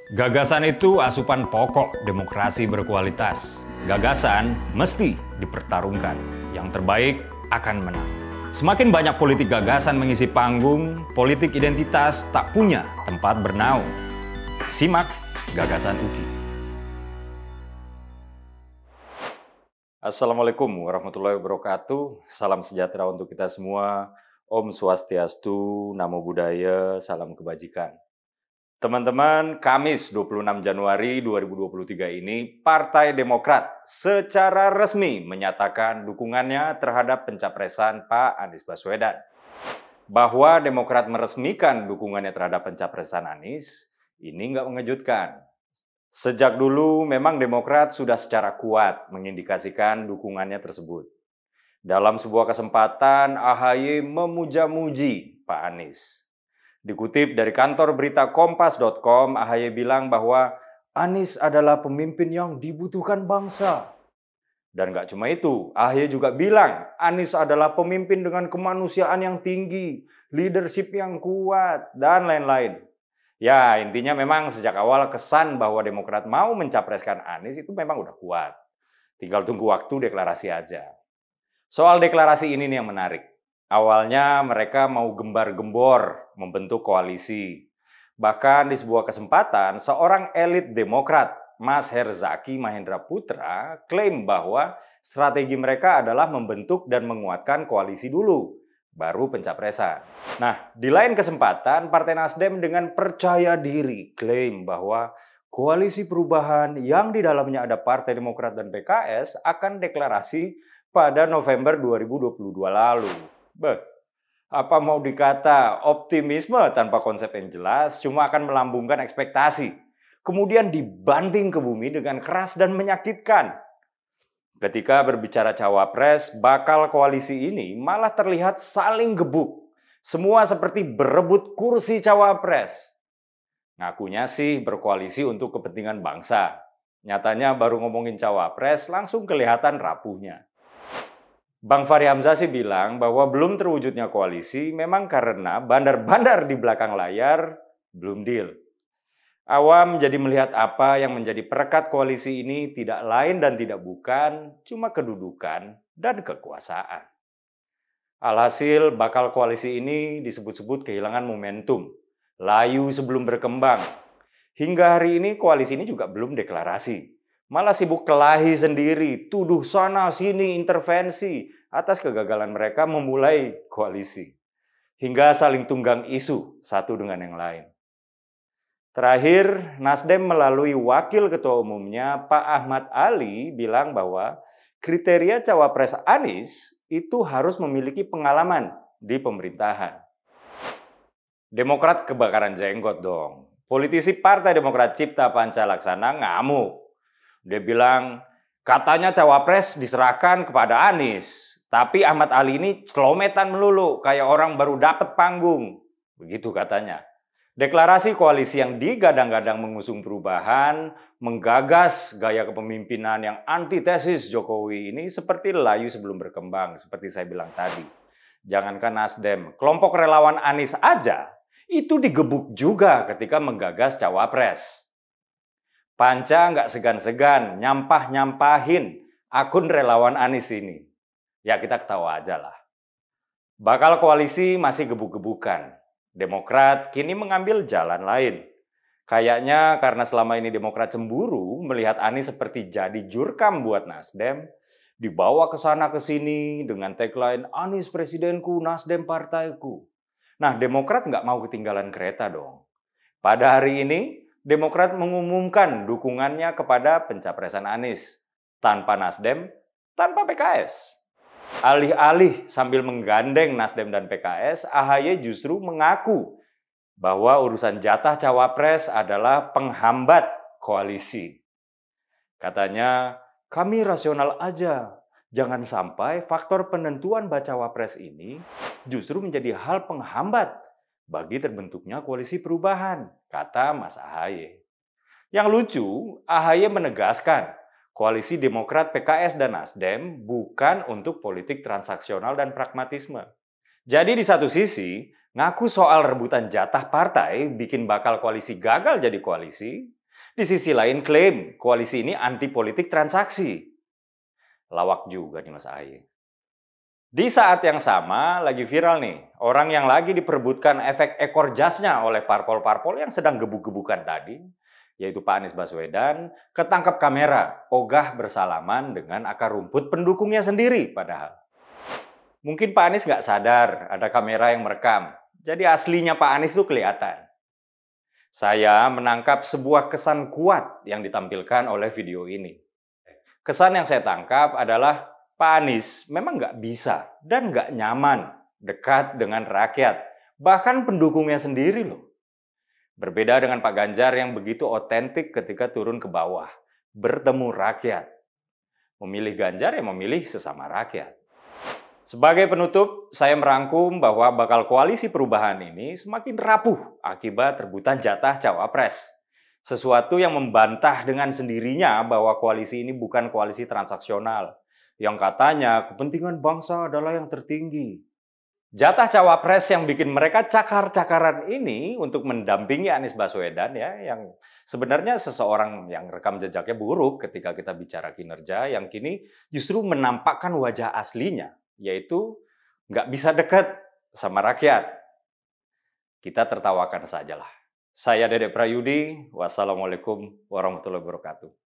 Gagasan itu asupan pokok demokrasi berkualitas. Gagasan mesti dipertarungkan. Yang terbaik akan menang. Semakin banyak politik gagasan mengisi panggung, politik identitas tak punya tempat bernaung. Simak Gagasan UKI. Assalamualaikum warahmatullahi wabarakatuh. Salam sejahtera untuk kita semua. Om Swastiastu, Namo Buddhaya, salam kebajikan. Teman-teman, Kamis 26 Januari 2023 ini, Partai Demokrat secara resmi menyatakan dukungannya terhadap pencapresan Pak Anies Baswedan. Bahwa Demokrat meresmikan dukungannya terhadap pencapresan Anies, ini nggak mengejutkan. Sejak dulu memang Demokrat sudah secara kuat mengindikasikan dukungannya tersebut. Dalam sebuah kesempatan, AHY memuja-muji Pak Anies. Dikutip dari kantor berita Kompas.com, AHY bilang bahwa Anies adalah pemimpin yang dibutuhkan bangsa. Dan gak cuma itu, AHY juga bilang Anies adalah pemimpin dengan kemanusiaan yang tinggi, leadership yang kuat, dan lain-lain. Ya, intinya memang sejak awal kesan bahwa Demokrat mau mencapreskan Anies itu memang udah kuat. Tinggal tunggu waktu deklarasi aja. Soal deklarasi ini nih yang menarik. Awalnya mereka mau gembar-gembor membentuk koalisi. Bahkan di sebuah kesempatan, seorang elit Demokrat, Mas Herzaki Mahendra Putra, klaim bahwa strategi mereka adalah membentuk dan menguatkan koalisi dulu, baru pencapresan. Nah, di lain kesempatan, Partai Nasdem dengan percaya diri klaim bahwa koalisi perubahan yang di dalamnya ada Partai Demokrat dan PKS akan deklarasi pada November 2022 lalu. Apa mau dikata optimisme tanpa konsep yang jelas cuma akan melambungkan ekspektasi. Kemudian dibanting ke bumi dengan keras dan menyakitkan. Ketika berbicara cawapres, bakal koalisi ini malah terlihat saling gebuk. Semua seperti berebut kursi cawapres. Ngakunya sih berkoalisi untuk kepentingan bangsa. Nyatanya baru ngomongin cawapres langsung kelihatan rapuhnya. Bang Fahri Hamzah sih bilang bahwa belum terwujudnya koalisi memang karena bandar-bandar di belakang layar belum deal. Awam jadi melihat apa yang menjadi perekat koalisi ini tidak lain dan tidak bukan cuma kedudukan dan kekuasaan. Alhasil bakal koalisi ini disebut-sebut kehilangan momentum, layu sebelum berkembang. Hingga hari ini koalisi ini juga belum deklarasi. Malah sibuk kelahi sendiri, tuduh sana sini intervensi atas kegagalan mereka memulai koalisi. Hingga saling tunggang isu satu dengan yang lain. Terakhir, Nasdem melalui wakil ketua umumnya Pak Ahmad Ali bilang bahwa kriteria cawapres Anies itu harus memiliki pengalaman di pemerintahan. Demokrat kebakaran jenggot dong. Politisi Partai Demokrat Cipta Panca Laksana ngamuk. Dia bilang, katanya cawapres diserahkan kepada Anies. Tapi Ahmad Ali ini celometan melulu, kayak orang baru dapat panggung. Begitu katanya. Deklarasi koalisi yang digadang-gadang mengusung perubahan, menggagas gaya kepemimpinan yang antitesis Jokowi ini seperti layu sebelum berkembang, seperti saya bilang tadi. Jangankan Nasdem, kelompok relawan Anies aja, itu digebuk juga ketika menggagas cawapres. Panca nggak segan-segan nyampah-nyampahin akun relawan Anies ini. Ya kita ketawa aja lah. Bakal koalisi masih gebuk-gebukan. Demokrat kini mengambil jalan lain. Kayaknya karena selama ini Demokrat cemburu melihat Anies seperti jadi jurkam buat Nasdem, dibawa ke sana ke sini dengan tagline Anies presidenku, Nasdem partaiku. Nah, Demokrat nggak mau ketinggalan kereta dong. Pada hari ini, Demokrat mengumumkan dukungannya kepada pencapresan Anies. Tanpa Nasdem, tanpa PKS. Alih-alih sambil menggandeng Nasdem dan PKS, AHY justru mengaku bahwa urusan jatah cawapres adalah penghambat koalisi. Katanya, kami rasional aja. Jangan sampai faktor penentuan bacawa pres ini justru menjadi hal penghambat bagi terbentuknya koalisi perubahan, kata Mas AHY. Yang lucu, AHY menegaskan koalisi Demokrat, PKS, dan Nasdem bukan untuk politik transaksional dan pragmatisme. Jadi di satu sisi, Ngaku soal rebutan jatah partai bikin bakal koalisi gagal jadi koalisi. Di sisi lain klaim koalisi ini anti politik transaksi. Lawak juga nih Mas Ahy. Di saat yang sama lagi viral nih, orang yang lagi diperebutkan efek ekor jasnya oleh parpol-parpol yang sedang gebuk-gebukan tadi, yaitu Pak Anies Baswedan, ketangkap kamera, ogah bersalaman dengan akar rumput pendukungnya sendiri padahal. Mungkin Pak Anies nggak sadar ada kamera yang merekam, jadi aslinya Pak Anies itu kelihatan. Saya menangkap sebuah kesan kuat yang ditampilkan oleh video ini. Kesan yang saya tangkap adalah Pak Anies memang nggak bisa dan nggak nyaman dekat dengan rakyat, bahkan pendukungnya sendiri loh. Berbeda dengan Pak Ganjar yang begitu otentik ketika turun ke bawah, bertemu rakyat. Memilih Ganjar ya memilih sesama rakyat. Sebagai penutup, saya merangkum bahwa bakal koalisi perubahan ini semakin rapuh akibat rebutan jatah cawapres. Sesuatu yang membantah dengan sendirinya bahwa koalisi ini bukan koalisi transaksional. Yang katanya kepentingan bangsa adalah yang tertinggi. Jatah cawapres yang bikin mereka cakar-cakaran ini untuk mendampingi Anies Baswedan ya, yang sebenarnya seseorang yang rekam jejaknya buruk ketika kita bicara kinerja, yang kini justru menampakkan wajah aslinya, yaitu nggak bisa dekat sama rakyat. Kita tertawakan sajalah. Saya Dedek Prayudi, wassalamualaikum warahmatullahi wabarakatuh.